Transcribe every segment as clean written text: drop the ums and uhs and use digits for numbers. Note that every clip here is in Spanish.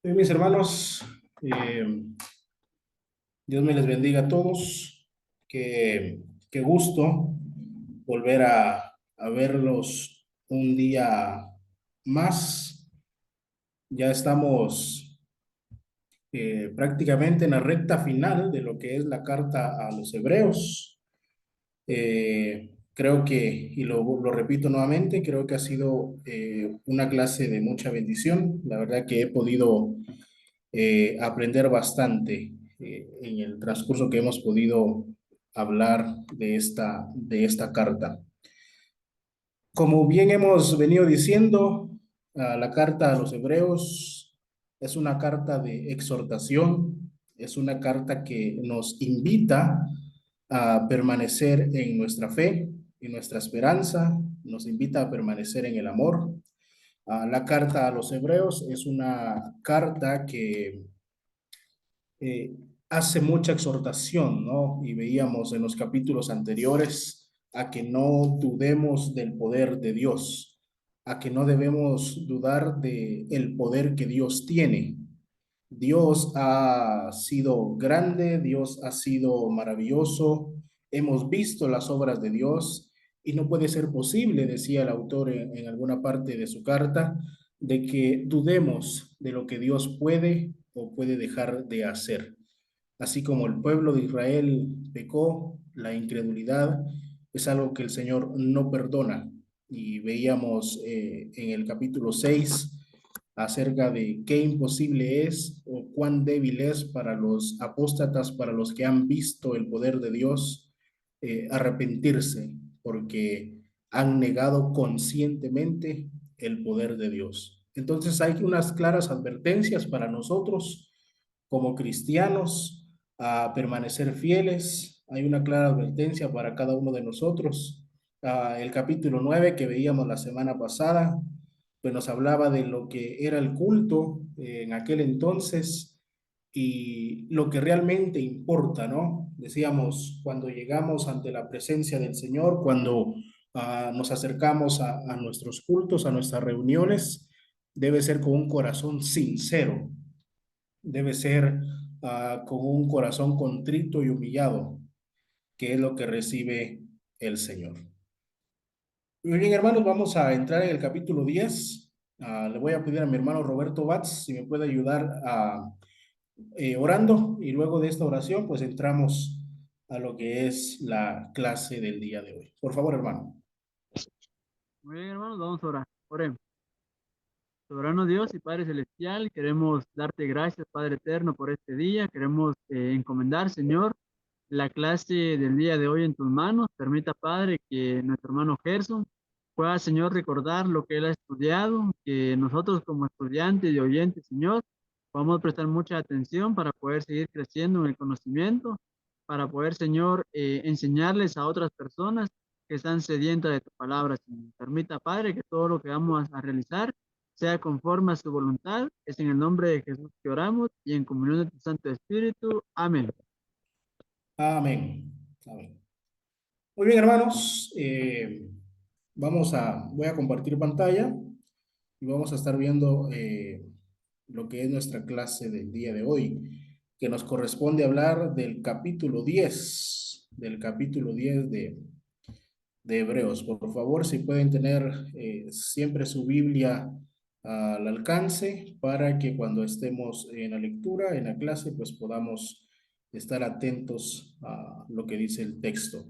Mis hermanos, eh, Dios me les bendiga a todos. Qué gusto volver a verlos un día más. Ya estamos prácticamente en la recta final de lo que es la carta a los hebreos. Creo que, y lo repito nuevamente, creo que ha sido una clase de mucha bendición. La verdad que he podido aprender bastante en el transcurso que hemos podido hablar de esta carta. Como bien hemos venido diciendo, la carta a los hebreos es una carta de exhortación, es una carta que nos invita a permanecer en nuestra fe, en nuestra esperanza, nos invita a permanecer en el amor. La carta a los hebreos es una carta que eh, hace mucha exhortación, ¿no? Y veíamos en los capítulos anteriores a que no dudemos del poder de Dios, a que no debemos dudar de el poder que Dios tiene. Dios ha sido grande, Dios ha sido maravilloso, hemos visto las obras de Dios y no puede ser posible, decía el autor en alguna parte de su carta, de que dudemos de lo que Dios puede o puede dejar de hacer. Así como el pueblo de Israel pecó, la incredulidad es algo que el Señor no perdona. Y veíamos en el capítulo 6 acerca de qué imposible es o cuán débil es para los apóstatas, para los que han visto el poder de Dios, arrepentirse, porque han negado conscientemente el poder de Dios. Entonces hay unas claras advertencias para nosotros como cristianos a permanecer fieles. Hay una clara advertencia para cada uno de nosotros. El capítulo 9 que veíamos la semana pasada, pues nos hablaba de lo que era el culto en aquel entonces y lo que realmente importa, ¿no? Decíamos, cuando llegamos ante la presencia del Señor, cuando nos acercamos a nuestros cultos, a nuestras reuniones, debe ser con un corazón sincero, debe ser con un corazón contrito y humillado, que es lo que recibe el Señor. Muy bien, hermanos, vamos a entrar en el capítulo 10. Le voy a pedir a mi hermano Roberto Batz si me puede ayudar orando y luego de esta oración pues entramos a lo que es la clase del día de hoy. Por favor, hermano. Muy bien, hermanos, vamos a orar. Oremos. Soberano Dios y Padre Celestial, queremos darte gracias, Padre Eterno, por este día. Queremos encomendar, Señor, la clase del día de hoy en tus manos. Permita, Padre, que nuestro hermano Gerson pueda, Señor, recordar lo que él ha estudiado, que nosotros como estudiantes y oyentes, Señor, vamos a prestar mucha atención para poder seguir creciendo en el conocimiento, para poder, Señor, enseñarles a otras personas que están sedientas de tu palabra, Señor. Permita, Padre, que todo lo que vamos a realizar sea conforme a su voluntad. Es en el nombre de Jesús que oramos y en comunión de tu Santo Espíritu. Amén. Amén. Amén. Muy bien, hermanos. Voy a compartir pantalla y vamos a estar viendo lo que es nuestra clase del día de hoy, que nos corresponde hablar del capítulo 10 de Hebreos. Por favor, si pueden tener siempre su Biblia al alcance para que cuando estemos en la lectura, en la clase, pues podamos estar atentos a lo que dice el texto.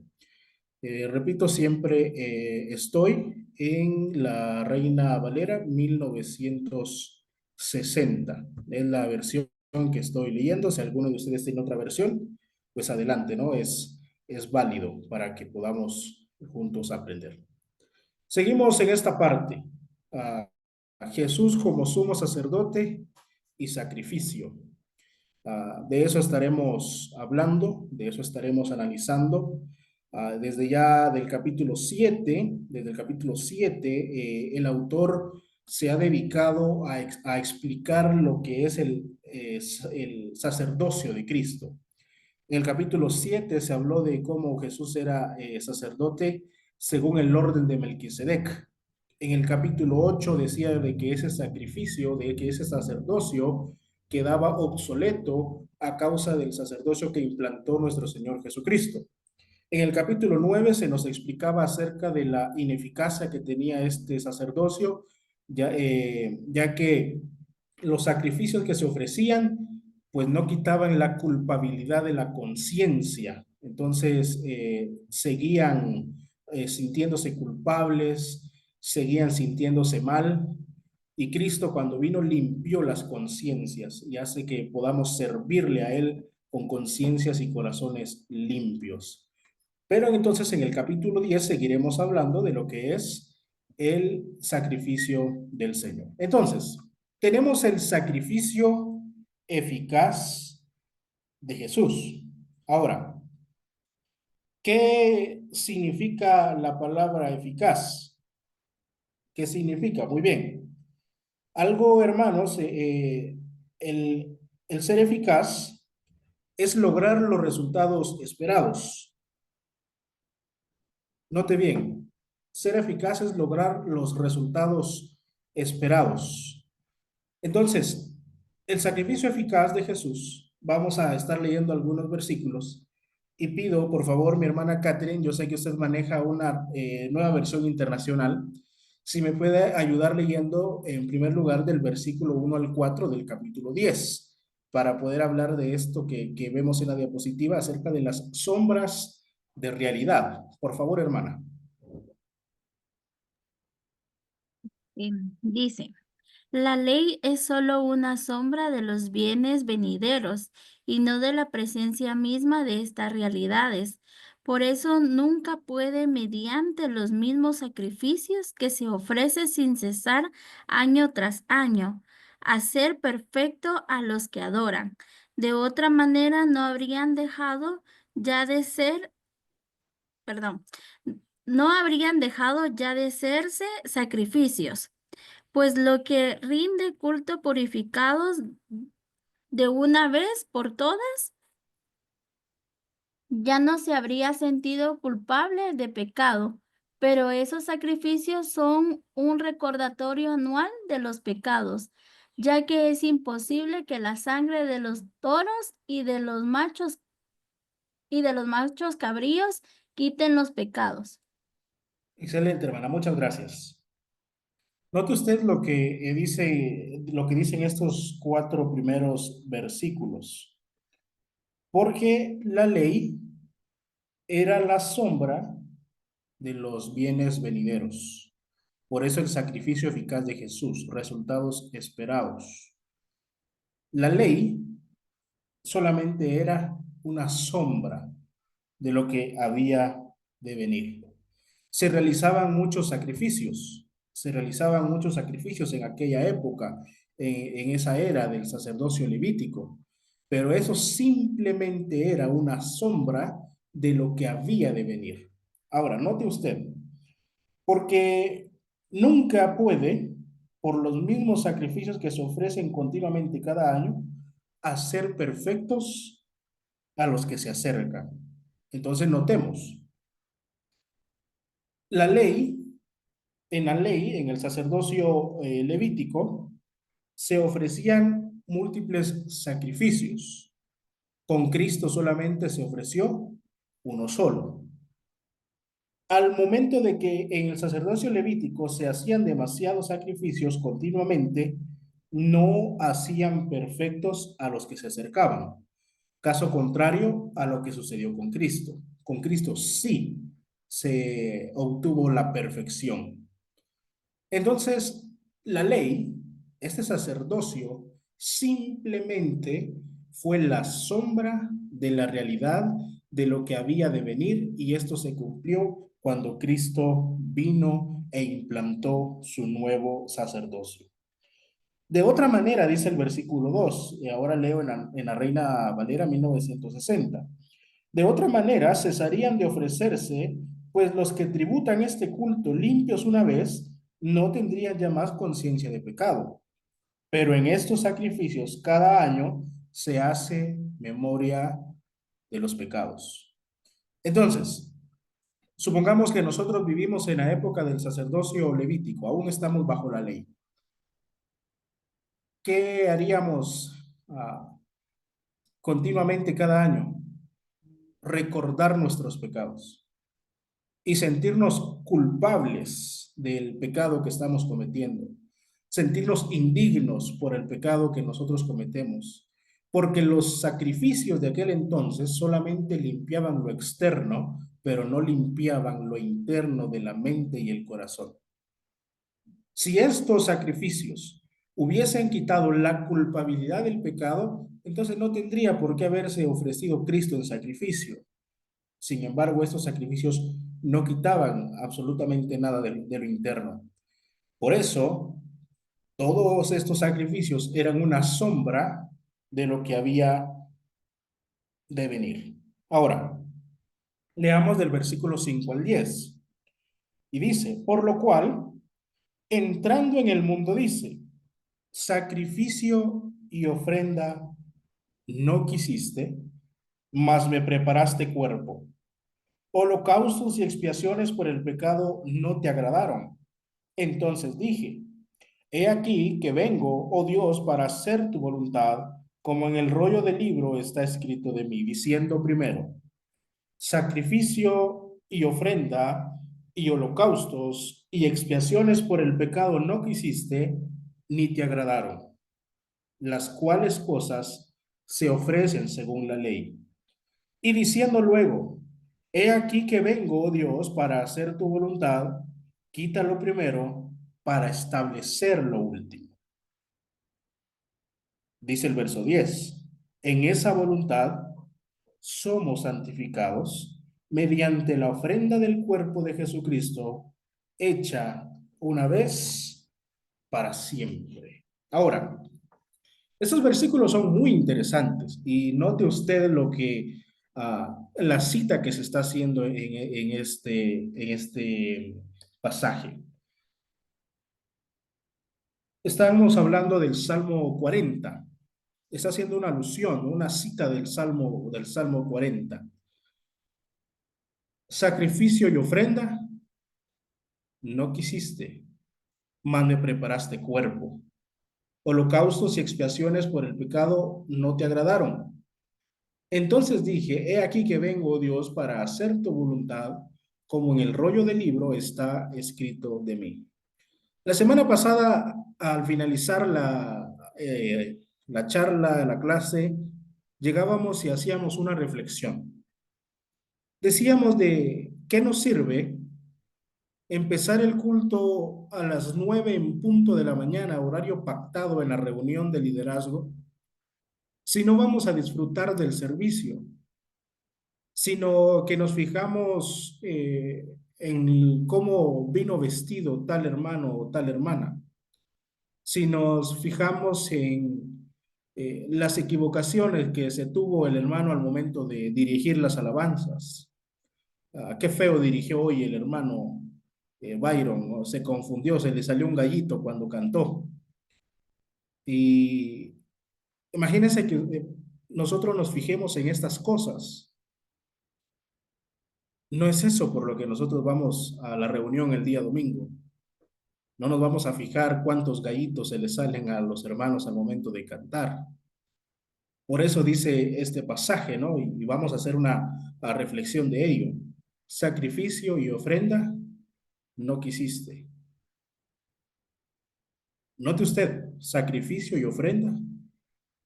Repito, siempre estoy en la Reina Valera 1960. Es la versión que estoy leyendo. Si alguno de ustedes tiene otra versión, pues adelante, ¿no? Es válido para que podamos juntos aprender. Seguimos en esta parte. A Jesús como sumo sacerdote y sacrificio. De eso estaremos hablando, de eso estaremos analizando. Desde ya del capítulo 7, desde el capítulo 7, el autor se ha dedicado a explicar lo que es el sacerdocio de Cristo. En el capítulo 7 se habló de cómo Jesús era sacerdote según el orden de Melquisedec. En el capítulo 8 decía de que ese sacrificio, de que ese sacerdocio quedaba obsoleto a causa del sacerdocio que implantó nuestro Señor Jesucristo. En el capítulo 9 se nos explicaba acerca de la ineficacia que tenía este sacerdocio, ya que los sacrificios que se ofrecían, pues no quitaban la culpabilidad de la conciencia. Entonces, seguían sintiéndose culpables, seguían sintiéndose mal, y Cristo cuando vino limpió las conciencias y hace que podamos servirle a Él con conciencias y corazones limpios. Pero entonces en el capítulo 10 seguiremos hablando de lo que es el sacrificio del Señor. Entonces, tenemos el sacrificio eficaz de Jesús. Ahora, ¿qué significa la palabra eficaz? ¿Qué significa? Muy bien. Algo, hermanos, el ser eficaz es lograr los resultados esperados. Note bien, ser eficaz es lograr los resultados esperados. Entonces, el sacrificio eficaz de Jesús, vamos a estar leyendo algunos versículos y pido, por favor, mi hermana Catherine, yo sé que usted maneja una nueva versión internacional, si me puede ayudar leyendo en primer lugar del versículo 1 al 4 del capítulo 10 para poder hablar de esto que vemos en la diapositiva acerca de las sombras de realidad. Por favor, hermana. Dice, la ley es solo una sombra de los bienes venideros y no de la presencia misma de estas realidades. Por eso nunca puede, mediante los mismos sacrificios que se ofrece sin cesar año tras año, hacer perfecto a los que adoran. De otra manera no habrían dejado ya de ser, perdón, no habrían dejado ya de serse sacrificios, pues lo que rinde culto purificados de una vez por todas, ya no se habría sentido culpable de pecado, pero esos sacrificios son un recordatorio anual de los pecados, ya que es imposible que la sangre de los toros y de los machos cabríos quiten los pecados. Excelente, hermana, muchas gracias. Note usted lo que dicen estos cuatro primeros versículos, porque la ley era la sombra de los bienes venideros. Por eso el sacrificio eficaz de Jesús, resultados esperados. La ley solamente era una sombra de lo que había de venir. Se realizaban muchos sacrificios en aquella época, en esa era del sacerdocio levítico, pero eso simplemente era una sombra de lo que había de venir. Ahora, note usted, porque nunca puede, por los mismos sacrificios que se ofrecen continuamente cada año, hacer perfectos a los que se acercan. Entonces notemos, la ley, en el sacerdocio levítico, se ofrecían múltiples sacrificios. Con Cristo solamente se ofreció uno solo. Al momento de que en el sacerdocio levítico se hacían demasiados sacrificios continuamente, no hacían perfectos a los que se acercaban. Caso contrario a lo que sucedió con Cristo. Con Cristo sí se obtuvo la perfección. Entonces, la ley, este sacerdocio, simplemente fue la sombra de la realidad de lo que había de venir y esto se cumplió cuando Cristo vino e implantó su nuevo sacerdocio. De otra manera, dice el versículo 2, y ahora leo en la Reina Valera 1960. De otra manera, cesarían de ofrecerse, pues los que tributan este culto limpios una vez, no tendrían ya más conciencia de pecado. Pero en estos sacrificios, cada año se hace memoria de los pecados. Entonces, supongamos que nosotros vivimos en la época del sacerdocio levítico, aún estamos bajo la ley. ¿Qué haríamos continuamente cada año recordar nuestros pecados y sentirnos culpables del pecado que estamos cometiendo, sentirnos indignos por el pecado que nosotros cometemos, porque los sacrificios de aquel entonces solamente limpiaban lo externo, pero no limpiaban lo interno de la mente y el corazón. Si estos sacrificios hubiesen quitado la culpabilidad del pecado, entonces no tendría por qué haberse ofrecido Cristo en sacrificio. Sin embargo, estos sacrificios no quitaban absolutamente nada de lo interno. Por eso, todos estos sacrificios eran una sombra de lo que había de venir. Ahora, leamos del versículo 5 al 10. Y dice, por lo cual, entrando en el mundo, dice, sacrificio y ofrenda no quisiste, mas me preparaste cuerpo. Holocaustos y expiaciones por el pecado no te agradaron. Entonces dije, he aquí que vengo, oh Dios, para hacer tu voluntad, como en el rollo del libro está escrito de mí, diciendo primero, sacrificio y ofrenda y holocaustos y expiaciones por el pecado no quisiste, ni te agradaron, las cuales cosas se ofrecen según la ley. Y diciendo luego, he aquí que vengo, oh Dios, para hacer tu voluntad, quita lo primero para establecer lo último. Dice el verso 10, en esa voluntad somos santificados mediante la ofrenda del cuerpo de Jesucristo, hecha una vez para siempre. Ahora, estos versículos son muy interesantes y note usted lo que la cita que se está haciendo en este pasaje. Estamos hablando del Salmo 40. Está haciendo una alusión, una cita del Salmo 40. Sacrificio y ofrenda no quisiste, mas me preparaste cuerpo. Holocaustos y expiaciones por el pecado no te agradaron. Entonces dije, he aquí que vengo, oh Dios, para hacer tu voluntad, como en el rollo del libro está escrito de mí. La semana pasada, al finalizar la charla, la clase, llegábamos y hacíamos una reflexión. Decíamos de qué nos sirve empezar el culto a las 9 en punto de la mañana, horario pactado en la reunión de liderazgo, si no vamos a disfrutar del servicio, sino que nos fijamos en cómo vino vestido tal hermano o tal hermana, si nos fijamos en las equivocaciones que se tuvo el hermano al momento de dirigir las alabanzas. Qué feo dirigió hoy el hermano Byron, ¿no? Se confundió, se le salió un gallito cuando cantó. Y imagínense que nosotros nos fijemos en estas cosas. No es eso por lo que nosotros vamos a la reunión el día domingo. No nos vamos a fijar cuántos gallitos se le salen a los hermanos al momento de cantar. Por eso dice este pasaje, ¿no? Y vamos a hacer una reflexión de ello. Sacrificio y ofrenda no quisiste. Note usted, sacrificio y ofrenda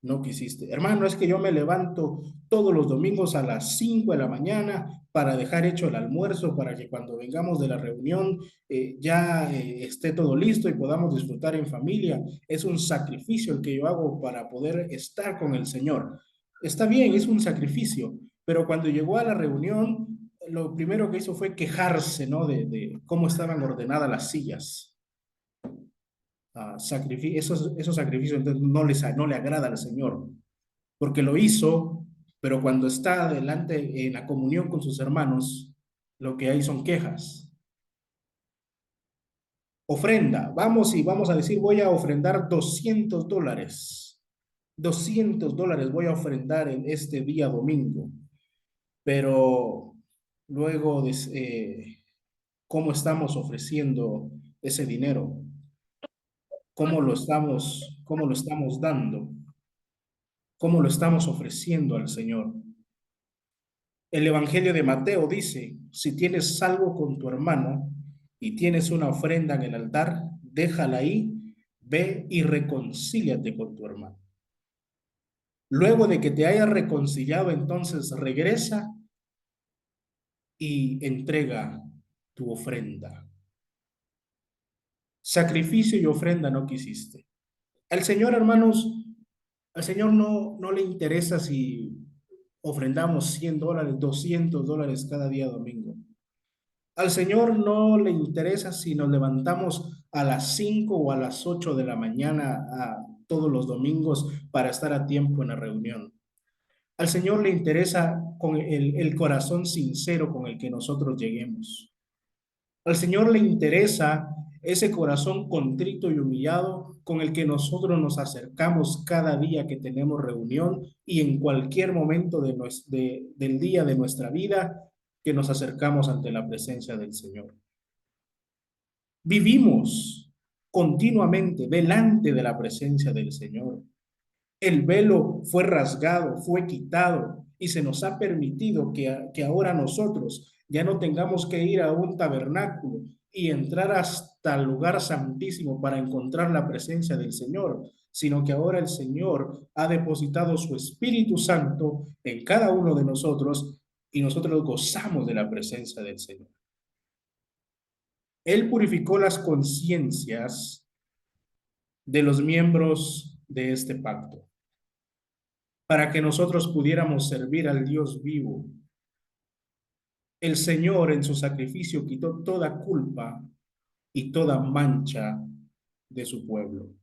no quisiste. Hermano, es que yo me levanto todos los domingos a las 5 de la mañana para dejar hecho el almuerzo, para que cuando vengamos de la reunión ya esté todo listo y podamos disfrutar en familia. Es un sacrificio el que yo hago para poder estar con el Señor. Está bien, es un sacrificio, pero cuando llegó a la reunión, lo primero que hizo fue quejarse, ¿no? De cómo estaban ordenadas las sillas. Esos sacrificios entonces no le agrada al Señor, porque lo hizo, pero cuando está adelante en la comunión con sus hermanos, lo que hay son quejas. Ofrenda, vamos y vamos a decir, voy a ofrendar $200. $200 voy a ofrendar en este día domingo, pero luego ¿cómo estamos ofreciendo ese dinero? ¿Cómo lo estamos dando? ¿Cómo lo estamos ofreciendo al Señor? El Evangelio de Mateo dice, si tienes algo con tu hermano y tienes una ofrenda en el altar, déjala ahí, ve y reconcíliate con tu hermano. Luego de que te hayas reconciliado, entonces regresa y entrega tu ofrenda. Sacrificio y ofrenda no quisiste. Al Señor, hermanos, al Señor no le interesa si ofrendamos $100, $200 cada día domingo. Al Señor no le interesa si nos levantamos a las 5 o a las 8 de la mañana todos los domingos para estar a tiempo en la reunión. Al Señor le interesa con el corazón sincero con el que nosotros lleguemos. Al Señor le interesa ese corazón contrito y humillado con el que nosotros nos acercamos cada día que tenemos reunión y en cualquier momento del día de nuestra vida que nos acercamos ante la presencia del Señor. Vivimos continuamente delante de la presencia del Señor. El velo fue rasgado, fue quitado y se nos ha permitido que ahora nosotros ya no tengamos que ir a un tabernáculo y entrar hasta el lugar santísimo para encontrar la presencia del Señor, sino que ahora el Señor ha depositado su Espíritu Santo en cada uno de nosotros y nosotros gozamos de la presencia del Señor. Él purificó las conciencias de los miembros de este pacto, para que nosotros pudiéramos servir al Dios vivo. El Señor en su sacrificio quitó toda culpa y toda mancha de su pueblo.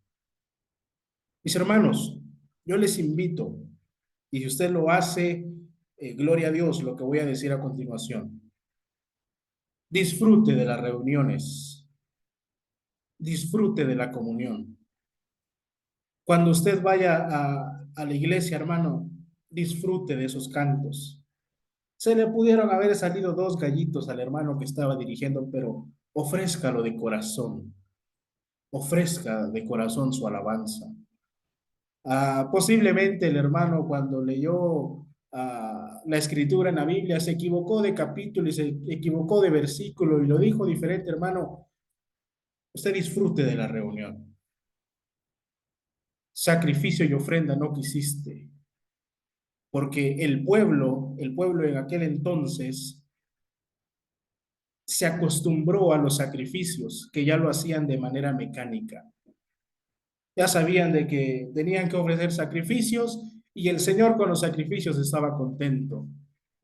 Mis hermanos, yo les invito, y si usted lo hace, gloria a Dios, lo que voy a decir a continuación. Disfrute de las reuniones, disfrute de la comunión. Cuando usted vaya a la iglesia, hermano, disfrute de esos cantos. Se le pudieron haber salido 2 gallitos al hermano que estaba dirigiendo, pero ofrézcalo de corazón. Ofrezca de corazón su alabanza. Posiblemente el hermano cuando leyó la escritura en la Biblia se equivocó de capítulo y se equivocó de versículo y lo dijo diferente, hermano. Usted disfrute de la reunión. Sacrificio y ofrenda no quisiste, porque el pueblo en aquel entonces se acostumbró a los sacrificios que ya lo hacían de manera mecánica. Ya sabían de que tenían que ofrecer sacrificios y el Señor con los sacrificios estaba contento,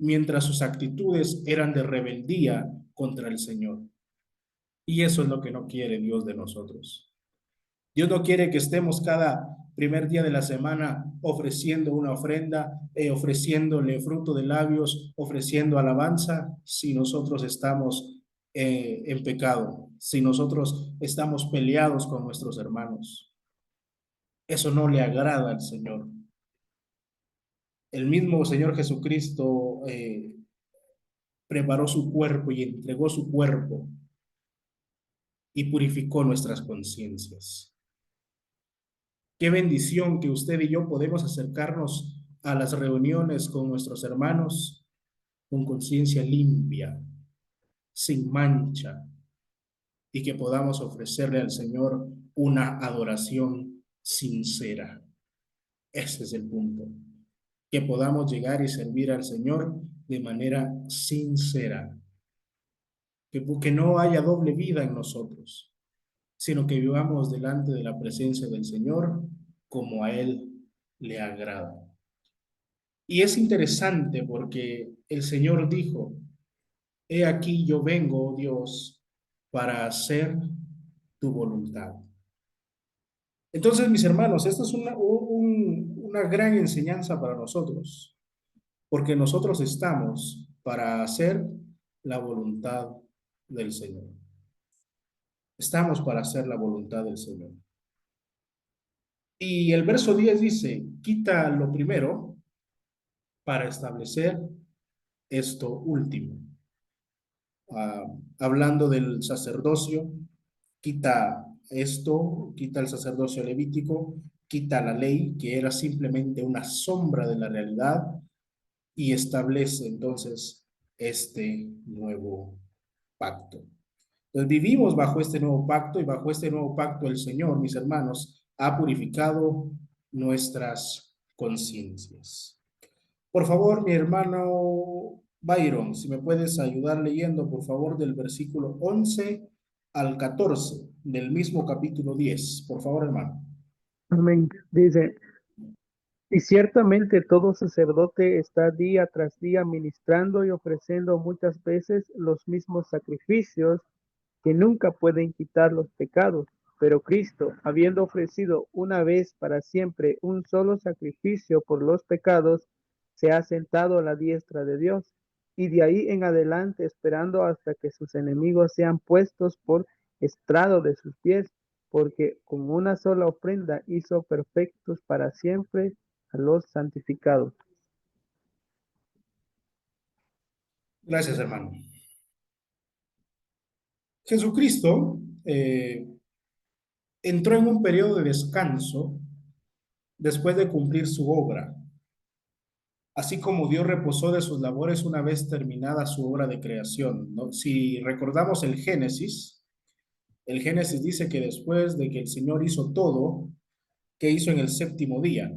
mientras sus actitudes eran de rebeldía contra el Señor. Y eso es lo que no quiere Dios de nosotros. Dios no quiere que estemos cada primer día de la semana ofreciendo una ofrenda, ofreciéndole fruto de labios, ofreciendo alabanza, si nosotros estamos en pecado, si nosotros estamos peleados con nuestros hermanos. Eso no le agrada al Señor. El mismo Señor Jesucristo preparó su cuerpo y entregó su cuerpo y purificó nuestras conciencias. Qué bendición que usted y yo podemos acercarnos a las reuniones con nuestros hermanos con conciencia limpia, sin mancha, y que podamos ofrecerle al Señor una adoración sincera. Ese es el punto. Que podamos llegar y servir al Señor de manera sincera. Que no haya doble vida en nosotros, sino que vivamos delante de la presencia del Señor como a Él le agrada. Y es interesante porque el Señor dijo, he aquí yo vengo, oh Dios, para hacer tu voluntad. Entonces, mis hermanos, esta es una gran enseñanza para nosotros, porque nosotros estamos para hacer la voluntad del Señor. Estamos para hacer la voluntad del Señor. Y el verso 10 dice, quita lo primero para establecer esto último. Hablando del sacerdocio, quita esto, quita el sacerdocio levítico quita la ley, que era simplemente una sombra de la realidad, y establece entonces este nuevo pacto. Entonces vivimos bajo este nuevo pacto, y bajo este nuevo pacto el Señor, mis hermanos, ha purificado nuestras conciencias. Por favor, mi hermano Byron, si me puedes ayudar leyendo, por favor, del versículo 11 al 14 del mismo capítulo 10. Por favor, hermano. Amén. Dice, y ciertamente todo sacerdote está día tras día ministrando y ofreciendo muchas veces los mismos sacrificios que nunca pueden quitar los pecados. Pero Cristo, habiendo ofrecido una vez para siempre un solo sacrificio por los pecados, se ha sentado a la diestra de Dios, y de ahí en adelante esperando hasta que sus enemigos sean puestos por estrado de sus pies, porque con una sola ofrenda hizo perfectos para siempre a los santificados. Gracias, hermano. Jesucristo entró en un periodo de descanso después de cumplir su obra, así como Dios reposó de sus labores una vez terminada su obra de creación, ¿no? Si recordamos el Génesis dice que después de que el Señor hizo todo, ¿qué hizo en el séptimo día?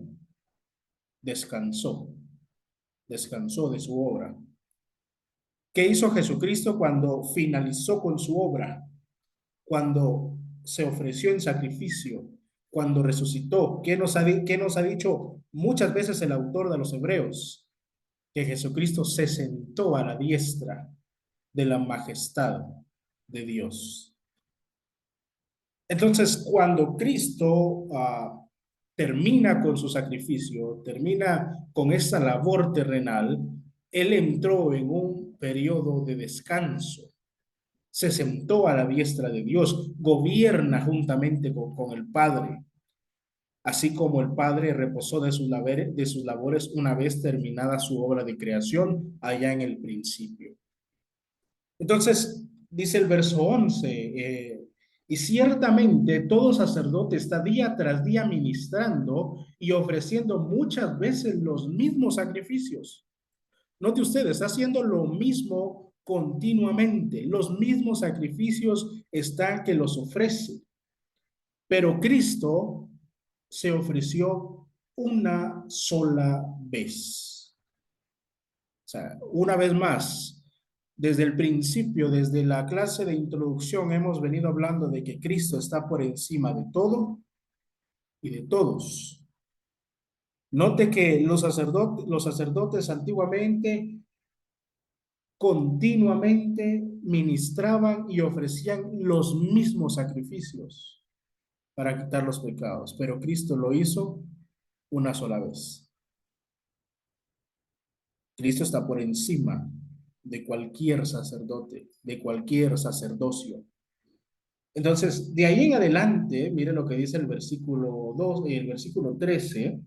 Descansó, descansó de su obra. ¿Qué hizo Jesucristo cuando finalizó con su obra? Cuando se ofreció en sacrificio, cuando resucitó. ¿Qué nos ha dicho muchas veces el autor de los Hebreos? Que Jesucristo se sentó a la diestra de la majestad de Dios. Entonces, cuando Cristo termina con su sacrificio, termina con esa labor terrenal, Él entró en un periodo de descanso. Se sentó a la diestra de Dios, gobierna juntamente con el Padre, así como el Padre reposó de sus labores una vez terminada su obra de creación allá en el principio. Entonces, dice el verso 11, y ciertamente todo sacerdote está día tras día ministrando y ofreciendo muchas veces los mismos sacrificios. Note usted, está haciendo lo mismo continuamente, los mismos sacrificios están que los ofrece, pero Cristo se ofreció una sola vez. O sea, una vez más, desde el principio, desde la clase de introducción, hemos venido hablando de que Cristo está por encima de todo y de todos. Note que los sacerdotes antiguamente continuamente ministraban y ofrecían los mismos sacrificios para quitar los pecados, pero Cristo lo hizo una sola vez. Cristo está por encima de cualquier sacerdote, de cualquier sacerdocio. Entonces, de ahí en adelante, mire lo que dice el versículo 2 y el versículo 13.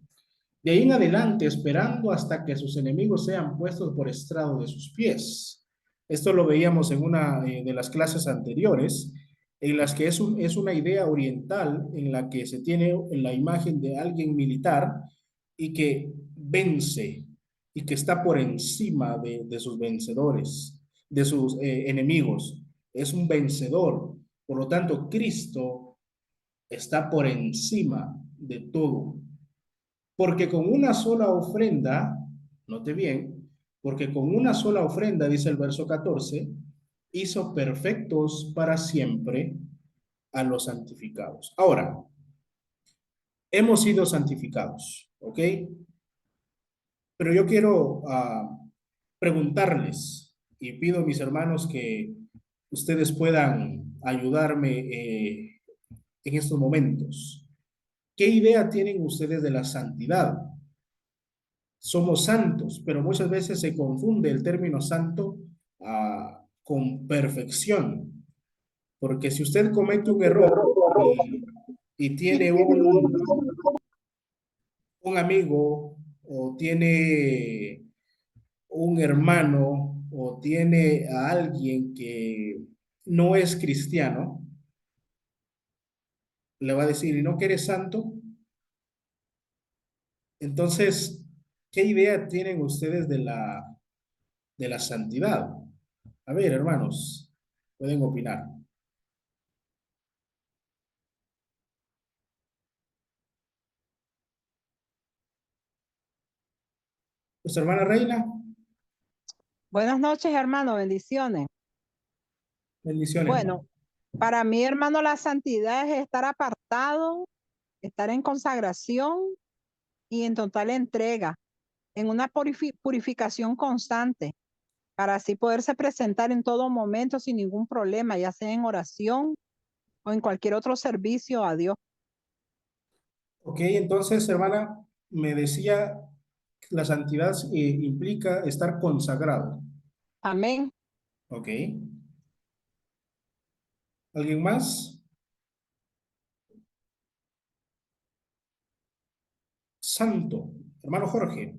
De ahí en adelante, esperando hasta que sus enemigos sean puestos por estrado de sus pies. Esto lo veíamos en una de las clases anteriores, en las que es una idea oriental en la que se tiene la imagen de alguien militar y que vence y que está por encima de sus vencedores, de sus enemigos. Es un vencedor. Por lo tanto, Cristo está por encima de todo. Porque con una sola ofrenda, note bien, porque con una sola ofrenda, dice el verso 14, hizo perfectos para siempre a los santificados. Ahora, hemos sido santificados, ¿ok? Pero yo quiero preguntarles, y pido a mis hermanos que ustedes puedan ayudarme en estos momentos. ¿Qué idea tienen ustedes de la santidad? Somos santos, pero muchas veces se confunde el término santo con perfección, porque si usted comete un error y tiene un amigo o tiene un hermano o tiene a alguien que no es cristiano, le va a decir, ¿y no que eres santo? Entonces, ¿qué idea tienen ustedes de la santidad? A ver, hermanos, pueden opinar. Nuestra hermana Reina, Buenas noches, hermano, bendiciones. bendiciones, hermano. Bueno, para mí, hermano, la santidad es estar apartado, estar en consagración y en total entrega, en una purificación constante, para así poderse presentar en todo momento sin ningún problema, ya sea en oración o en cualquier otro servicio a Dios. Ok, entonces, hermana, me decía que la santidad implica estar consagrado. Amén. Ok. ¿Alguien más? Santo. Hermano Jorge.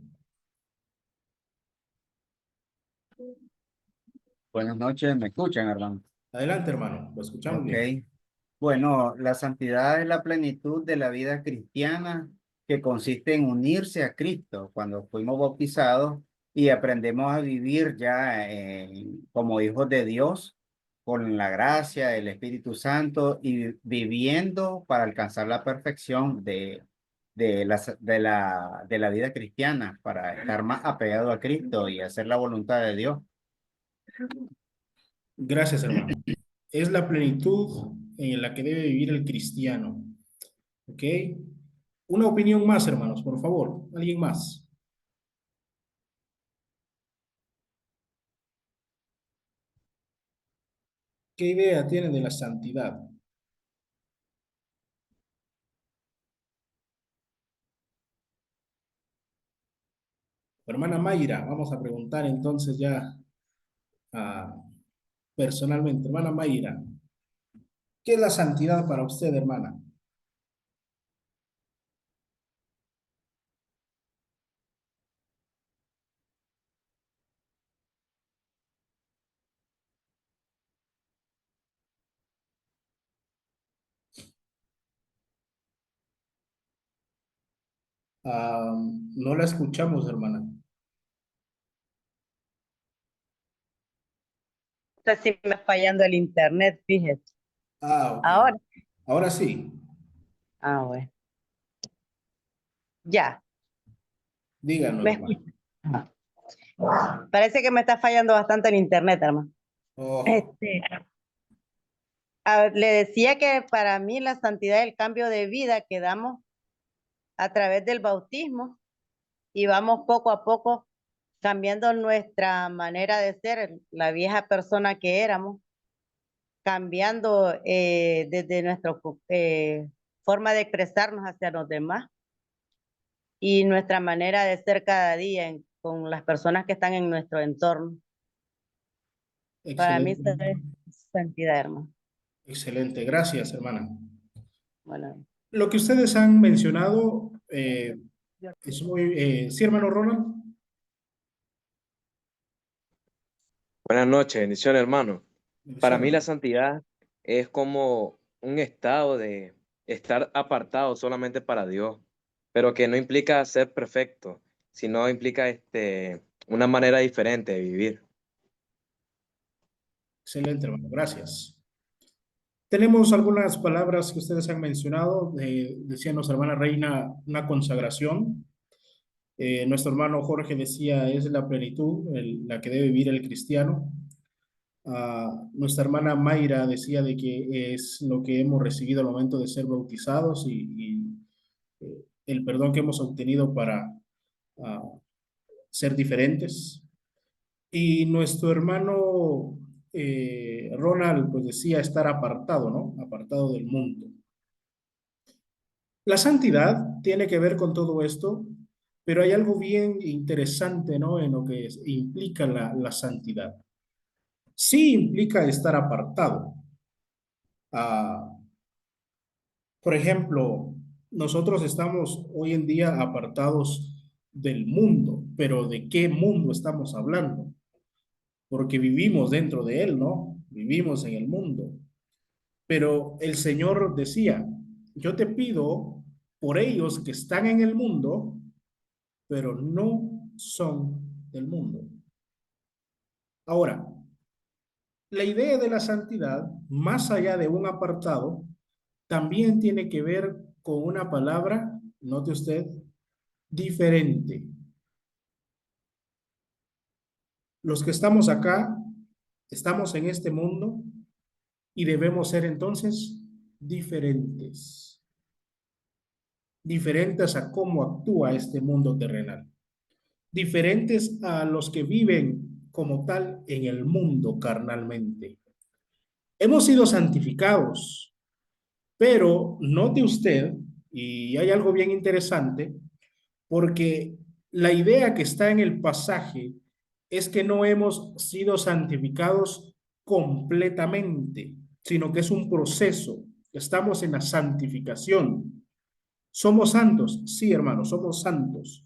Buenas noches, ¿me escuchan, hermano? Adelante, hermano. Lo escuchamos Ok. bien. Bueno, la santidad es la plenitud de la vida cristiana que consiste en unirse a Cristo cuando fuimos bautizados y aprendemos a vivir ya como hijos de Dios con la gracia del Espíritu Santo y viviendo para alcanzar la perfección de la vida cristiana, para estar más apegado a Cristo y hacer la voluntad de Dios. Gracias, hermano. Es la plenitud en la que debe vivir el cristiano. ¿Ok? Una opinión más, hermanos, por favor. ¿Alguien más? ¿Qué idea tienen de la santidad? Hermana Mayra, vamos a preguntar entonces ya ah, personalmente. Hermana Mayra, ¿qué es la santidad para usted, hermana? Ah, no la escuchamos, hermana. No sé si me está fallando el internet, fíjese. Ah, ok. Ahora, Ahora sí. bueno. Ya, Díganos, me hermana. escucha. Parece que me está fallando bastante el internet, hermano. Oh, Este, le decía que para mí la santidad es el cambio de vida que damos a través del bautismo y vamos poco a poco cambiando nuestra manera de ser, la vieja persona que éramos, cambiando desde nuestra forma de expresarnos hacia los demás y nuestra manera de ser cada día con las personas que están en nuestro entorno. Para mí eso excelente. es santidad, hermano. Excelente. Gracias, hermana. Bueno, Lo que ustedes han mencionado es muy... sí, hermano Ronald. Buenas noches, bendiciones, hermano. Para mí Bendiciones. la santidad es como un estado de estar apartado solamente para Dios, pero que no implica ser perfecto, sino implica una manera diferente de vivir. Excelente, hermano. Gracias. Tenemos algunas palabras que ustedes han mencionado. Decía nuestra hermana Reina, una consagración. Nuestro hermano Jorge decía, es la plenitud, la que debe vivir el cristiano. Nuestra hermana Mayra decía de que es lo que hemos recibido al momento de ser bautizados y el perdón que hemos obtenido para ah, ser diferentes. Y nuestro hermano Ronald pues decía estar apartado, ¿no? Apartado del mundo. La santidad tiene que ver con todo esto, pero hay algo bien interesante, ¿no? En lo que implica la santidad. Sí implica estar apartado. Ah, por ejemplo, nosotros estamos hoy en día apartados del mundo, pero ¿de qué mundo estamos hablando? Porque vivimos dentro de él, ¿no? Vivimos en el mundo. Pero el Señor decía, yo te pido por ellos que están en el mundo, pero no son del mundo. Ahora, la idea de la santidad, más allá de un apartado, también tiene que ver con una palabra, note usted, diferente. Los que estamos acá, estamos en este mundo y debemos ser entonces diferentes. Diferentes a cómo actúa este mundo terrenal. Diferentes a los que viven como tal en el mundo carnalmente. Hemos sido santificados, pero note usted, y hay algo bien interesante, porque la idea que está en el pasaje es que no hemos sido santificados completamente, sino que es un proceso. Estamos en la santificación. ¿Somos santos? Sí, hermanos, somos santos.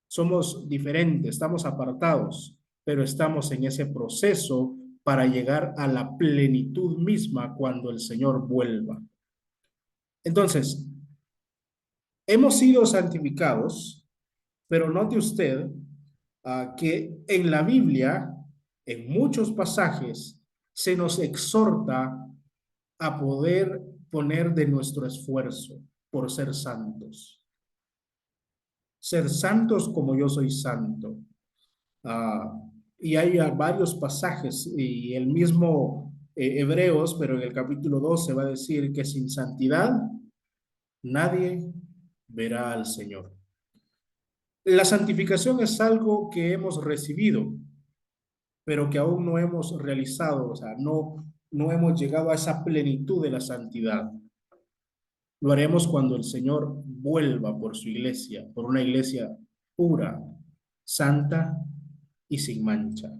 Somos diferentes, estamos apartados, pero estamos en ese proceso para llegar a la plenitud misma cuando el Señor vuelva. Entonces, hemos sido santificados, pero note usted que en la Biblia, en muchos pasajes, se nos exhorta a poder poner de nuestro esfuerzo por ser santos. Ser santos como yo soy santo. Y hay varios pasajes y el mismo Hebreos, pero en el capítulo 2 se va a decir que sin santidad nadie verá al Señor. La santificación es algo que hemos recibido, pero que aún no hemos realizado, o sea, no hemos llegado a esa plenitud de la santidad. Lo haremos cuando el Señor vuelva por su iglesia, por una iglesia pura, santa y sin mancha.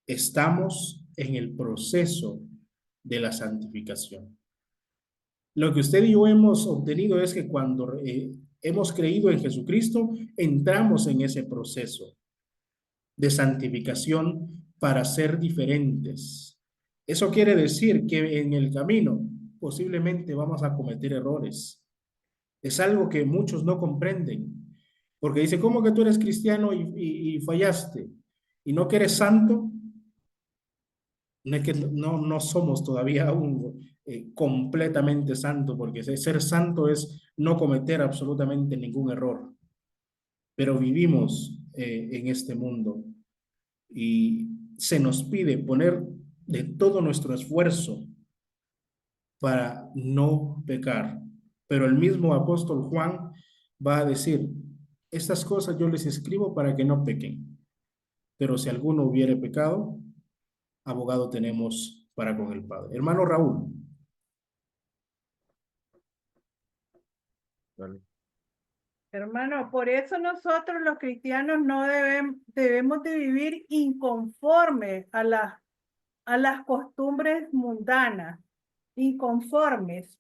Estamos en el proceso de la santificación. Lo que usted y yo hemos obtenido es que cuando hemos creído en Jesucristo, entramos en ese proceso de santificación para ser diferentes. Eso quiere decir que en el camino posiblemente vamos a cometer errores. Es algo que muchos no comprenden, porque dice, ¿cómo que tú eres cristiano y fallaste? ¿Y no que eres santo? No es que no somos todavía aún completamente santo, porque ser santo es no cometer absolutamente ningún error, pero vivimos en este mundo y se nos pide poner de todo nuestro esfuerzo para no pecar. Pero el mismo apóstol Juan va a decir, estas cosas yo les escribo para que no pequen, pero si alguno hubiere pecado, abogado tenemos para con el Padre. Hermano Raúl. Vale. Hermano, por eso nosotros los cristianos no debemos de vivir inconformes a las costumbres mundanas, inconformes,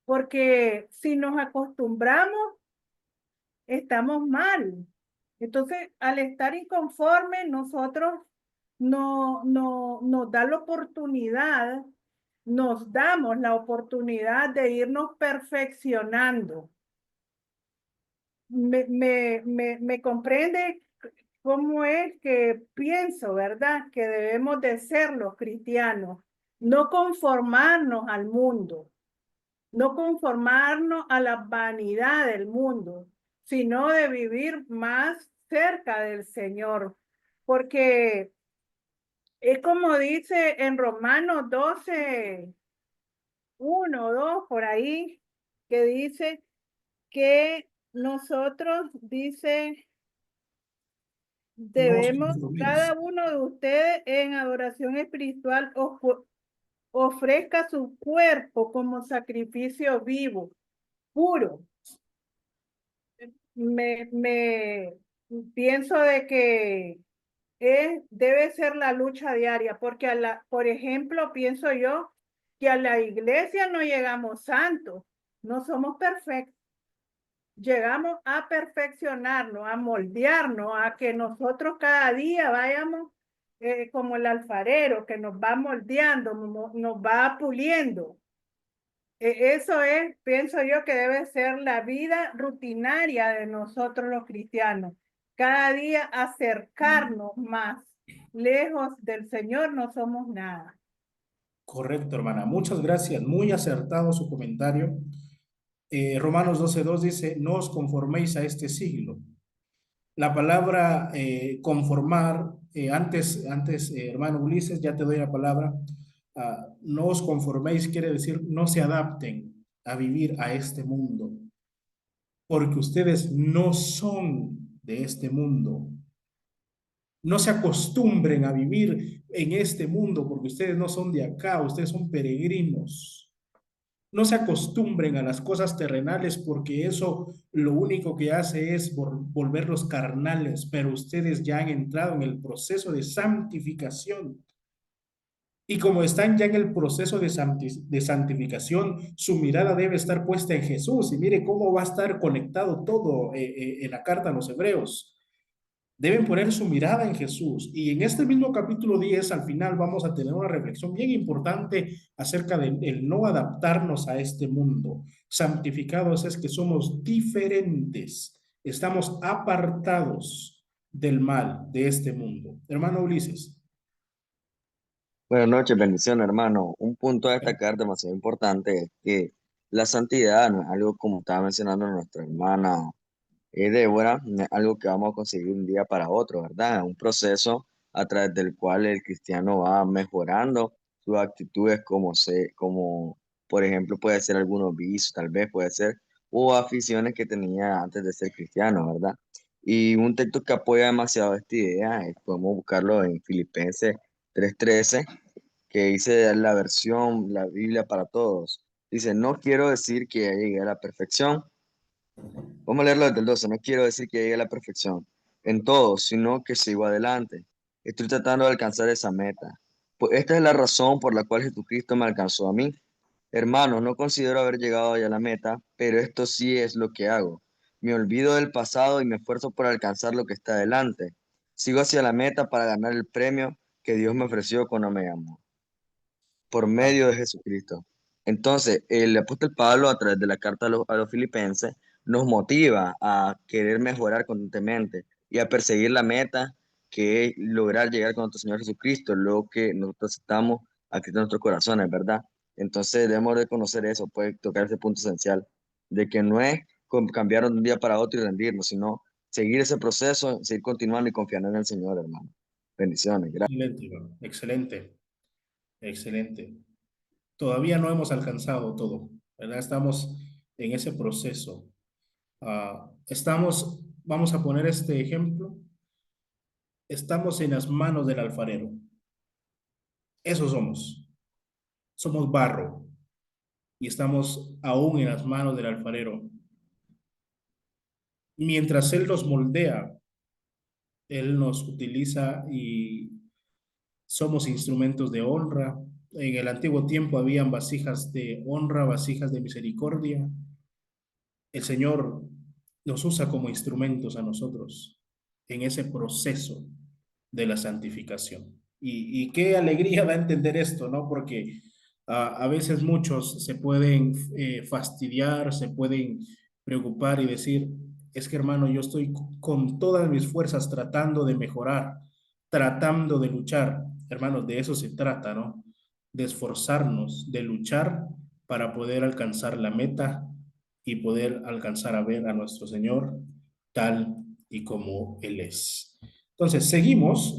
porque si nos acostumbramos, estamos mal. Entonces, al estar inconformes, nosotros nos da la oportunidad, nos damos la oportunidad de irnos perfeccionando. Me comprende cómo es que pienso, ¿verdad? Que debemos de ser los cristianos, no conformarnos al mundo, no conformarnos a la vanidad del mundo, sino de vivir más cerca del Señor, porque es como dice en Romanos 12, 1, 2, por ahí, que dice que nosotros, dice, debemos, cada uno de ustedes en adoración espiritual ofrezca su cuerpo como sacrificio vivo, puro. Pienso de que debe ser la lucha diaria, porque por ejemplo, pienso yo que a la iglesia no llegamos santos, no somos perfectos. Llegamos a perfeccionarnos, a moldearnos, a que nosotros cada día vayamos como el alfarero que nos va moldeando, nos va puliendo. Eso es, pienso yo, que debe ser la vida rutinaria de nosotros los cristianos. Cada día acercarnos más. Lejos del Señor no somos nada. Correcto, hermana. Muchas gracias. Muy acertado su comentario. Romanos 12:2 dice, no os conforméis a este siglo. La palabra conformar, hermano Ulises, ya te doy la palabra. No os conforméis quiere decir no se adapten a vivir a este mundo, porque ustedes no son de este mundo. No se acostumbren a vivir en este mundo, porque ustedes no son de acá, ustedes son peregrinos. No se acostumbren a las cosas terrenales, porque eso lo único que hace es volverlos carnales, pero ustedes ya han entrado en el proceso de santificación. Y como están ya en el proceso de santificación, su mirada debe estar puesta en Jesús. Y mire cómo va a estar conectado todo en la carta a los Hebreos. Deben poner su mirada en Jesús. Y en este mismo capítulo 10, al final, vamos a tener una reflexión bien importante acerca del no adaptarnos a este mundo. Santificados es que somos diferentes, estamos apartados del mal de este mundo. Hermano Ulises. Buenas noches, bendición, hermano. Un punto a destacar demasiado importante es que la santidad no es algo como estaba mencionando nuestra hermana Débora, no es algo que vamos a conseguir un día para otro, ¿verdad? Es un proceso a través del cual el cristiano va mejorando sus actitudes como por ejemplo, puede ser algunos vicios, tal vez puede ser, o aficiones que tenía antes de ser cristiano, ¿verdad? Y un texto que apoya demasiado esta idea, podemos buscarlo en Filipenses 3:13, que dice la versión, la Biblia para todos. Dice, no quiero decir que ya llegué a la perfección. Vamos a leerlo desde el 12. No quiero decir que llegue a la perfección en todo, sino que sigo adelante. Estoy tratando de alcanzar esa meta. Pues esta es la razón por la cual Jesucristo me alcanzó a mí. Hermanos, no considero haber llegado ya a la meta, pero esto sí es lo que hago. Me olvido del pasado y me esfuerzo por alcanzar lo que está delante. Sigo hacia la meta para ganar el premio que Dios me ofreció cuando me llamó, por medio de Jesucristo. Entonces, el apóstol Pablo, a través de la carta a los filipenses, nos motiva a querer mejorar constantemente y a perseguir la meta que es lograr llegar con nuestro Señor Jesucristo, lo que nosotros aceptamos a Cristo en nuestros corazones, ¿verdad? Entonces, debemos de conocer eso, puede tocar ese punto esencial, de que no es cambiar de un día para otro y rendirnos, sino seguir ese proceso, seguir continuando y confiando en el Señor, hermano. Bendiciones, gracias. Excelente, hermano. Excelente, excelente. Todavía no hemos alcanzado todo, ¿verdad? Estamos en ese proceso. Vamos a poner este ejemplo, estamos en las manos del alfarero. Eso somos barro y estamos aún en las manos del alfarero. Mientras Él nos moldea, Él nos utiliza y somos instrumentos de honra. En el antiguo tiempo habían vasijas de honra, vasijas de misericordia. El Señor nos usa como instrumentos a nosotros en ese proceso de la santificación. Y qué alegría da entender esto, ¿no? Porque a veces muchos se pueden fastidiar, se pueden preocupar y decir, es que hermano, yo estoy con todas mis fuerzas tratando de mejorar, tratando de luchar. Hermanos, de eso se trata, ¿no? De esforzarnos, de luchar para poder alcanzar la meta y poder alcanzar a ver a nuestro Señor tal y como Él es. Entonces, seguimos.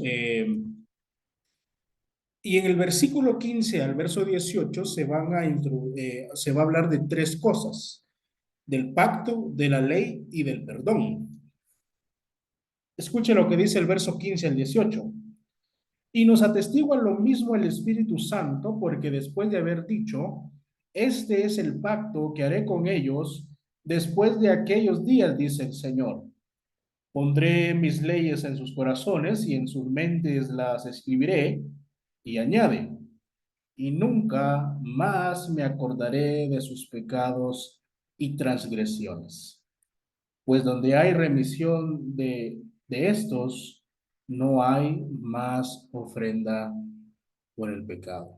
Y en el versículo 15 al verso 18 se va a hablar de tres cosas: del pacto, de la ley y del perdón. Escuche lo que dice el verso 15 al 18. Y nos atestigua lo mismo el Espíritu Santo, porque después de haber dicho, este es el pacto que haré con ellos después de aquellos días, dice el Señor. Pondré mis leyes en sus corazones y en sus mentes las escribiré. Y añade, y nunca más me acordaré de sus pecados y transgresiones. Pues donde hay remisión de estos, no hay más ofrenda por el pecado.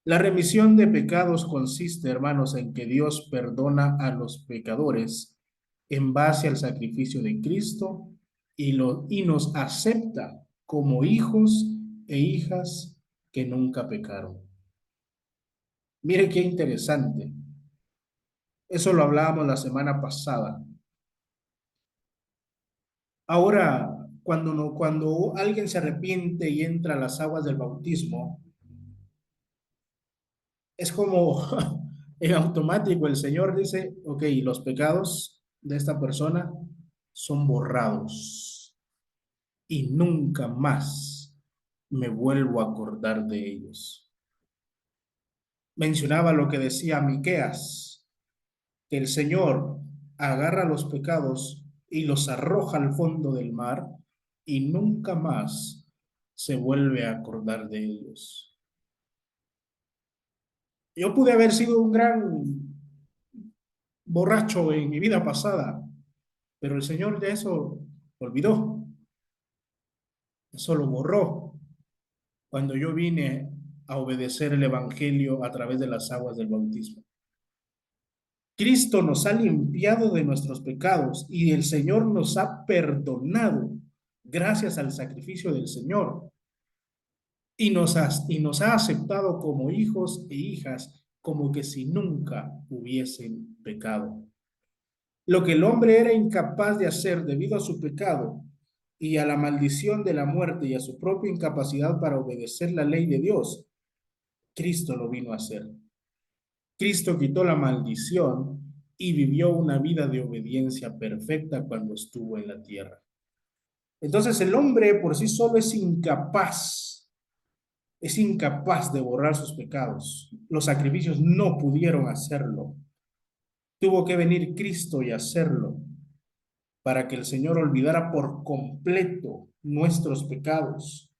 La remisión de pecados consiste, hermanos, en que Dios perdona a los pecadores en base al sacrificio de Cristo y nos acepta como hijos e hijas que nunca pecaron. Mire qué interesante. Eso lo hablábamos la semana pasada. Ahora, cuando alguien se arrepiente y entra a las aguas del bautismo, es como en automático el Señor dice, ok, los pecados de esta persona son borrados y nunca más me vuelvo a acordar de ellos. Mencionaba lo que decía Miqueas, que el Señor agarra los pecados y los arroja al fondo del mar y nunca más se vuelve a acordar de ellos. Yo pude haber sido un gran borracho en mi vida pasada, pero el Señor de eso olvidó, eso lo borró cuando yo vine a obedecer el Evangelio a través de las aguas del bautismo. Cristo nos ha limpiado de nuestros pecados y el Señor nos ha perdonado gracias al sacrificio del Señor y nos ha aceptado como hijos e hijas, como que si nunca hubiesen pecado. Lo que el hombre era incapaz de hacer debido a su pecado y a la maldición de la muerte y a su propia incapacidad para obedecer la ley de Dios, Cristo lo vino a hacer. Cristo quitó la maldición y vivió una vida de obediencia perfecta cuando estuvo en la tierra. Entonces el hombre por sí solo es incapaz de borrar sus pecados. Los sacrificios no pudieron hacerlo. Tuvo que venir Cristo y hacerlo para que el Señor olvidara por completo nuestros pecados.